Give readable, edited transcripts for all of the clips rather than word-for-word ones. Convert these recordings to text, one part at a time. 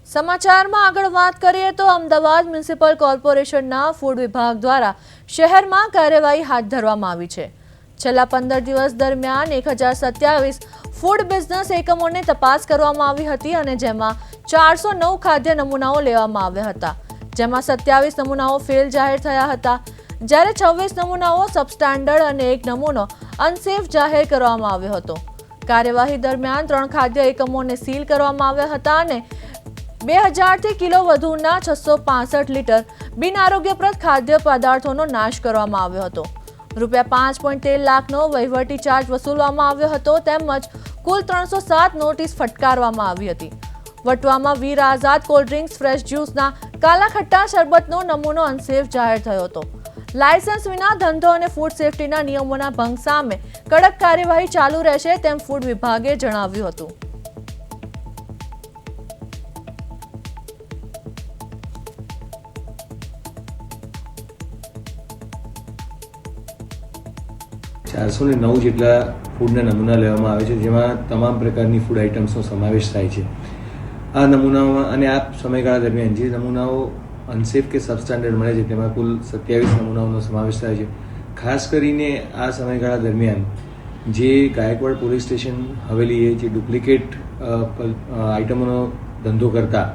સમાચારમાં આગળ વાત કરીએ તો અમદાવાદ મ્યુનિસિપલ કોર્પોરેશનના ફૂડ વિભાગ દ્વારા શહેરમાં કાર્યવાહી હાથ ધરવામાં આવી છે। છેલ્લા 15 દિવસ દરમિયાન 1027 ફૂડ બિઝનેસ એકમોને તપાસ કરવામાં આવી હતી અને જેમાં 409 ખાદ્ય નમૂનાઓ લેવામાં આવ્યા હતા, જેમાં 27 નમૂનાઓ ફેલ જાહેર થયા હતા, જ્યારે 26 નમૂનાઓ સબસ્ટાન્ડર્ડ અને એક નમૂનો અનસેફ જાહેર કરવામાં આવ્યો હતો। કાર્યવાહી દરમિયાન 3 ખાદ્ય એકમોને સીલ કરવામાં આવ્યા હતા અને 2000 કિલો વધુના 665 લીટર બિનઆરોગ્યપ્રદ ખાદ્ય પદાર્થોનો નાશ કરવામાં આવ્યો હતો। રૂપિયા 5.13 લાખનો વહીવટી ચાર્જ વસૂલવામાં આવ્યો હતો તેમજ કુલ 307 નોટિસ ફટકારવામાં આવી હતી। વટવામાં વીર આઝાદ કોલ્ડ ડ્રિંક્સ ફ્રેશ જ્યુસના કાલા ખટ્ટા શરબતનો નમૂનો અનસેફ જાહેર થયો હતો। લાયસન્સ વિના ધંધો અને ફૂડ સેફ્ટીના નિયમોના ભંગ સામે કડક કાર્યવાહી ચાલુ રહેશે તેમ ફૂડ વિભાગે જણાવ્યું હતું। ચારસો ને 9 જેટલા ફૂડના નમૂના લેવામાં આવે છે, જેમાં તમામ પ્રકારની ફૂડ આઇટમ્સનો સમાવેશ થાય છે। આ નમૂનાઓમાં અને આ સમયગાળા દરમિયાન જે નમૂનાઓ અનસેફ કે સબસ્ટાન્ડર્ડ મળે છે તેમાં કુલ 27 નમૂનાઓનો સમાવેશ થાય છે। ખાસ કરીને આ સમયગાળા દરમિયાન જે ગાયકવાડ પોલીસ સ્ટેશન હવેલીએ જે ડુપ્લિકેટ આઇટમોનો ધંધો કરતા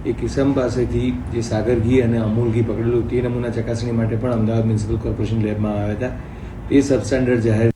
એ કિસમ પાસેથી જે સાગર ઘી અને અમૂલ ઘી પકડેલું તે નમૂના ચકાસણી માટે પણ અમદાવાદ મ્યુનિસિપલ કોર્પોરેશન લેબમાં આવ્યા હતા। તે સબસ્ટાન્ડર્ડ જાહેર